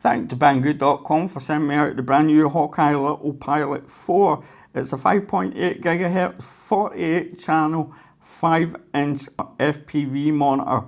Thanks to Banggood.com for sending me out the brand new Hawkeye Little Pilot 4. It's a 5.8 GHz, 48 channel, 5-inch FPV monitor.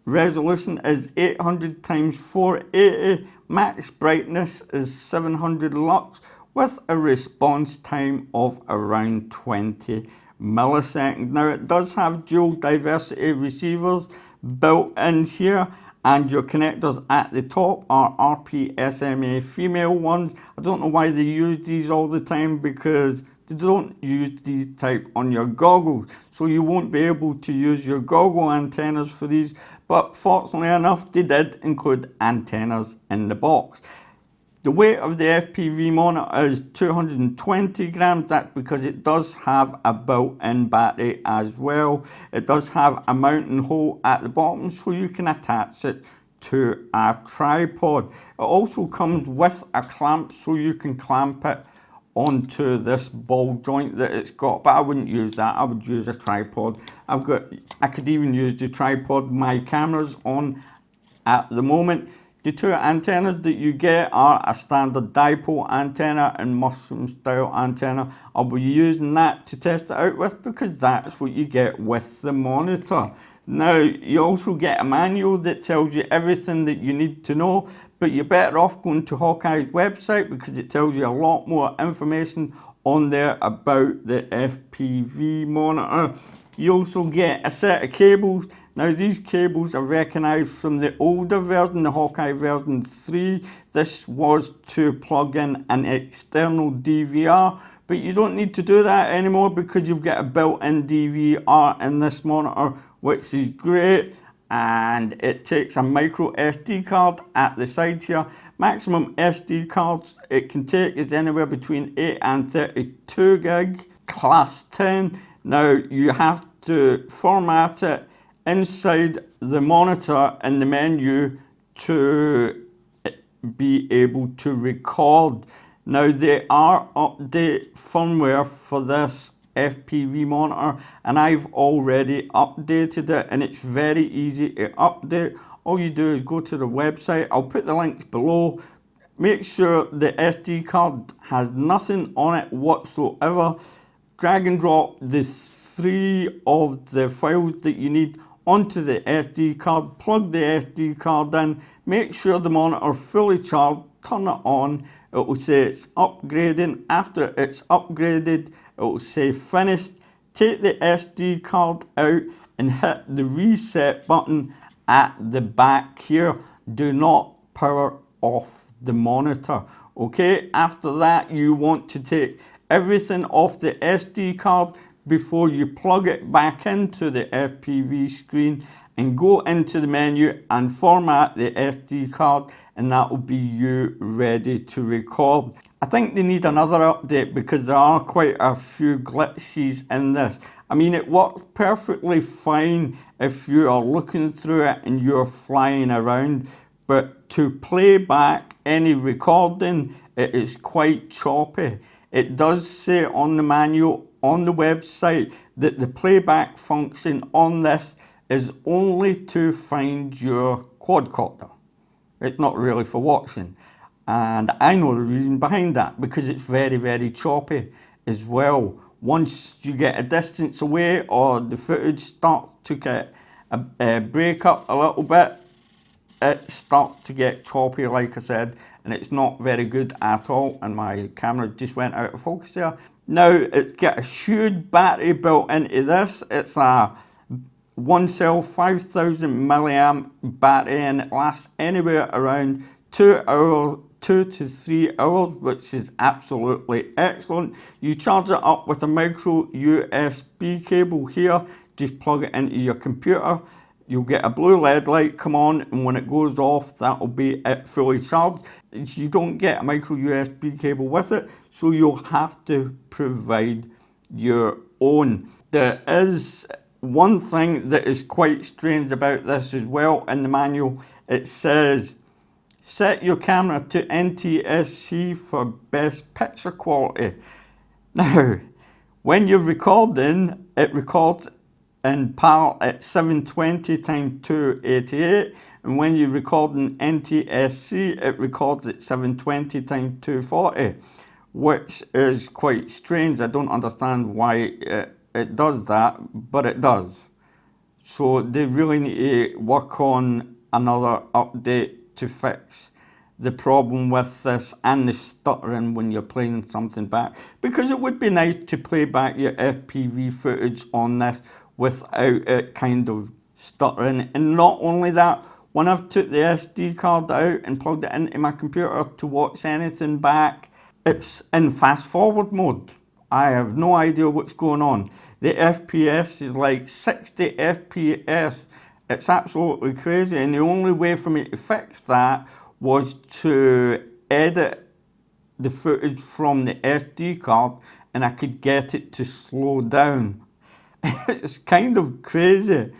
Resolution is 800 x 480, max brightness is 700 lux with a response time of around 20 milliseconds. Now it does have dual diversity receivers built in here, and your connectors at the top are RP-SMA female ones. I don't know why they use these all the time, because they don't use these type on your goggles, so you won't be able to use your goggle antennas for these, but fortunately enough they did include antennas in the box. The weight of the FPV monitor is 220 grams. That's because it does have a built-in battery as well. It does have a mounting hole at the bottom so you can attach it to a tripod. It also comes with a clamp so you can clamp it onto this ball joint that it's got, but I wouldn't use that. I would use a tripod. I could even use the tripod my camera's on at the moment. The two antennas that you get are a standard dipole antenna and mushroom style antenna. I'll be using that to test it out with, because that's what you get with the monitor. Now you also get a manual that tells you everything that you need to know, but you're better off going to Hawkeye's website, because it tells you a lot more information on there about the FPV monitor. You also get a set of cables. Now these cables are recognised from the older version, the Hawkeye version 3. This was to plug in an external DVR, but you don't need to do that anymore, because you've got a built-in DVR in this monitor, which is great. And it takes a micro SD card at the side here. Maximum SD cards it can take is anywhere between 8 and 32 gig, class 10. Now you have to format it inside the monitor in the menu to be able to record. Now they are update firmware for this FPV monitor, and I've already updated it, and it's very easy to update. All you do is go to the website. I'll put the links below. Make sure the SD card has nothing on it whatsoever. Drag and drop the 3 of the files that you need onto the SD card. Plug the SD card in. Make sure the monitor is fully charged. Turn it on. It will say it's upgrading. After it's upgraded, it will say finished. Take the SD card out and hit the reset button at the back here. Do not power off the monitor. Okay, after that you want to take everything off the SD card before you plug it back into the FPV screen, and go into the menu and format the SD card, and that will be you ready to record. I think they need another update, because there are quite a few glitches in this. I mean, it works perfectly fine if you are looking through it and you're flying around, but to play back any recording, it is quite choppy. It does say on the manual on the website that the playback function on this is only to find your quadcopter. It's not really for watching. And I know the reason behind that, because it's very, very choppy as well. Once you get a distance away, or the footage starts to get a break up a little bit, it starts to get choppy, like I said, and it's not very good at all. And my camera just went out of focus there. Now it's got a huge battery built into this. It's a one cell 5000 milliamp battery, and it lasts anywhere around 2 to 3 hours, which is absolutely excellent. You charge it up with a micro USB cable here. Just plug it into your computer. You'll get a blue LED light come on, and when it goes off, that will be it fully charged. You don't get a micro USB cable with it, so you'll have to provide your own. There is one thing that is quite strange about this as well. In the manual, it says, set your camera to NTSC for best picture quality. Now, when you're recording, it records in PAL at 720 times 288, and when you record in NTSC it records at 720 times 240, which is quite strange. I don't understand why it does that, but it does. So they really need to work on another update to fix the problem with this and the stuttering when you're playing something back, because it would be nice to play back your FPV footage on this without it kind of stuttering. And not only that, when I've took the SD card out and plugged it into my computer to watch anything back, it's in fast forward mode. I have no idea what's going on. The FPS is like 60 FPS. It's absolutely crazy, and the only way for me to fix that was to edit the footage from the SD card, and I could get it to slow down. It's kind of crazy,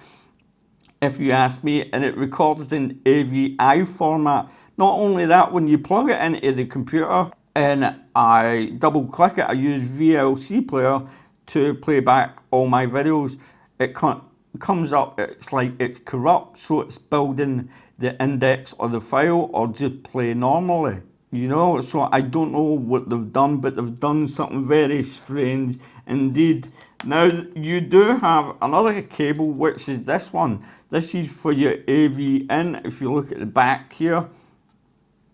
if you ask me, and it records in AVI format. Not only that, when you plug it into the computer and I double click it, I use VLC player to play back all my videos, it comes up, it's like it's corrupt, so it's building the index of the file or just play normally, you know. So I don't know what they've done, but they've done something very strange indeed. Now you do have another cable, which is this one. This is for your AV in. If you look at the back here,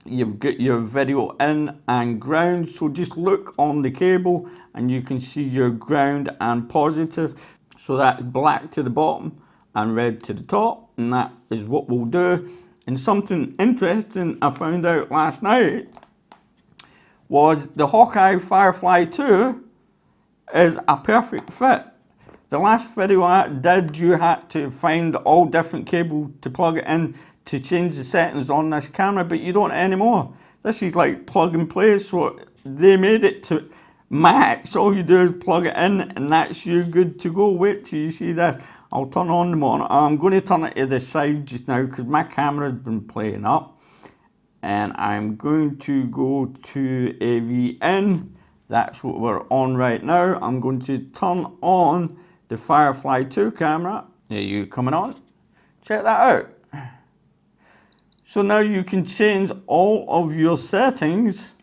you've got your video in and ground. So just look on the cable and you can see your ground and positive. So that's black to the bottom and red to the top, and that is what we'll do. And something interesting I found out last night was the Hawkeye Firefly 2 is a perfect fit. The last video I did, you had to find all different cables to plug it in to change the settings on this camera, but you don't anymore. This is like plug and play, so they made it to match. All you do is plug it in and that's you good to go. Wait till you see this. I'll turn on the monitor. I'm going to turn it to the side just now because my camera's been playing up. And I'm going to go to AV in. That's what we're on right now. I'm going to turn on the Firefly 2 camera. There you coming on. Check that out. So now you can change all of your settings.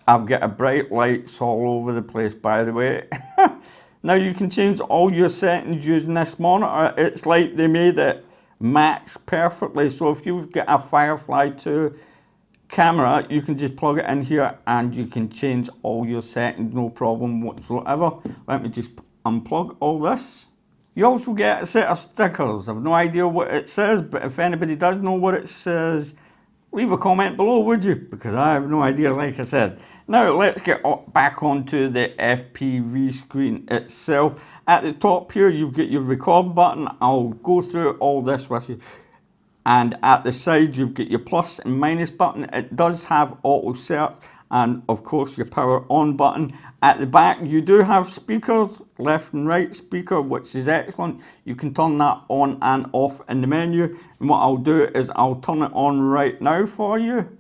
I've got a bright lights all over the place, by the way. Now you can change all your settings using this monitor. It's like they made it match perfectly. So if you've got a Firefly 2 camera, you can just plug it in here and you can change all your settings, no problem whatsoever. Let me just unplug all this. You also get a set of stickers. I've no idea what it says, but if anybody does know what it says, leave a comment below, would you? Because I have no idea, like I said. Now let's get back onto the FPV screen itself. At the top here, you've got your record button. I'll go through all this with you. And at the side, you've got your plus and minus button. It does have auto search and of course your power on button. At the back, you do have speakers, left and right speaker, which is excellent. You can turn that on and off in the menu. And what I'll do is I'll turn it on right now for you.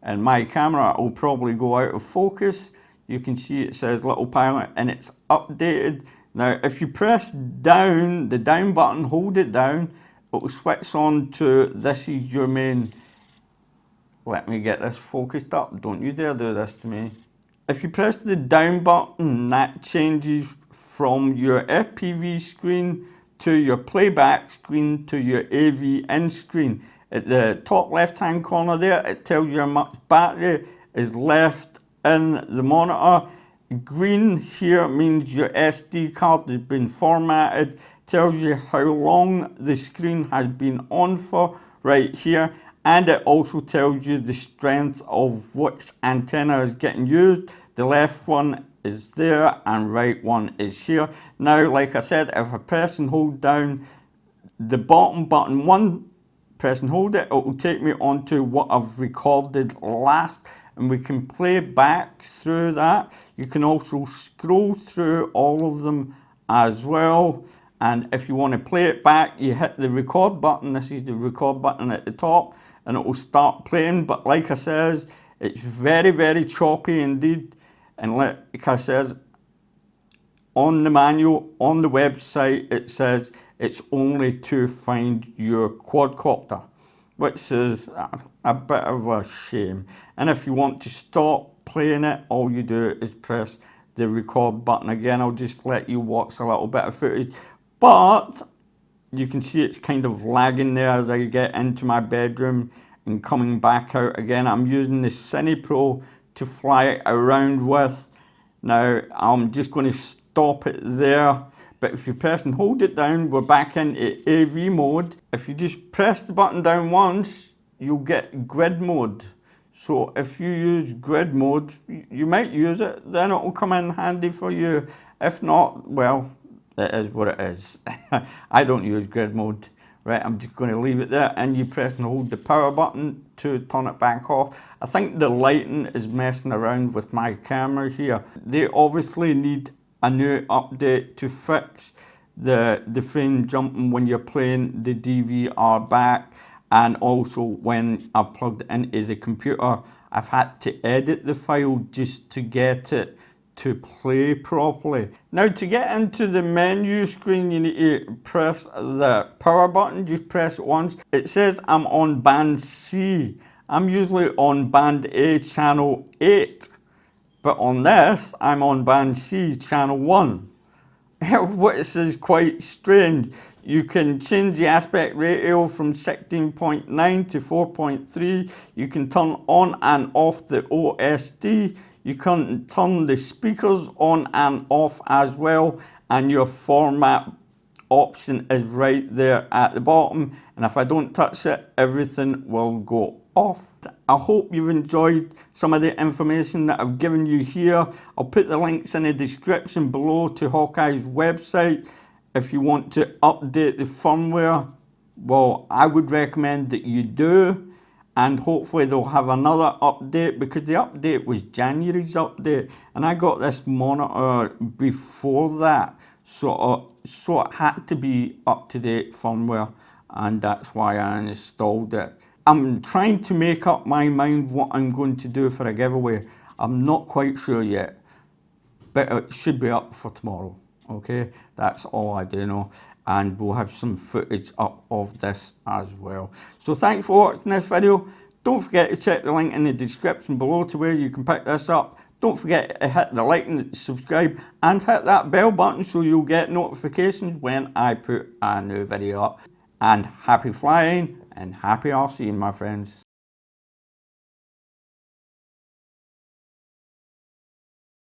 And my camera will probably go out of focus. You can see it says Little Pilot and it's updated. Now, if you press down, the down button, hold it down, it will switch on to this is your main. Let me get this focused up. Don't you dare do this to me. If you press the down button, that changes from your FPV screen to your playback screen to your AV in screen. At the top left hand corner there, it tells you how much battery is left in the monitor. Green here means your SD card has been formatted. Tells you how long the screen has been on for right here. And it also tells you the strength of which antenna is getting used. The left one is there and right one is here. Now, like I said, if I press and hold down the bottom button, one press and hold it will take me onto what I've recorded last, and we can play back through that. You can also scroll through all of them as well. And if you want to play it back, you hit the record button. This is the record button at the top, and it will start playing. But like I says, it's very, very choppy indeed. And like I says, on the manual, on the website, it says it's only to find your quadcopter, which is a bit of a shame. And if you want to stop playing it, all you do is press the record button again. I'll just let you watch a little bit of footage, but you can see it's kind of lagging there as I get into my bedroom and coming back out again. I'm using the Cine Pro to fly it around with. Now I'm just going to stop it there, but if you press and hold it down, we're back into AV mode. If you just press the button down once, you'll get grid mode. So if you use grid mode, you might use it, then it'll come in handy for you. If not, well, it is what it is. I don't use grid mode. Right, I'm just going to leave it there, and you press and hold the power button to turn it back off. I think the lighting is messing around with my camera here. They obviously need a new update to fix the frame jumping when you're playing the DVR back, and also when I plugged it into the computer, I've had to edit the file just to get it to play properly. Now, to get into the menu screen, you need to press the power button. Just press it once. It says I'm on band C. I'm usually on band A, channel 8, but on this I'm on band C, channel 1. Which is quite strange. You can change the aspect ratio from 16.9 to 4.3. You can turn on and off the OSD. You can turn the speakers on and off as well, and your format option is right there at the bottom, and if I don't touch it, everything will go off. I hope you've enjoyed some of the information that I've given you here. I'll put the links in the description below to Hawkeye's website. If you want to update the firmware, well, I would recommend that you do. And hopefully they'll have another update, because the update was January's update, and I got this monitor before that, so it had to be up-to-date firmware, and that's why I installed it. I'm trying to make up my mind what I'm going to do for a giveaway. I'm not quite sure yet, but it should be up for tomorrow. Okay, that's all I do know, and we'll have some footage up of this as well. So thanks for watching this video. Don't forget to check the link in the description below to where you can pick this up. Don't forget to hit the like and subscribe, and hit that bell button so you'll get notifications when I put a new video up. And happy flying and happy RCing, my friends.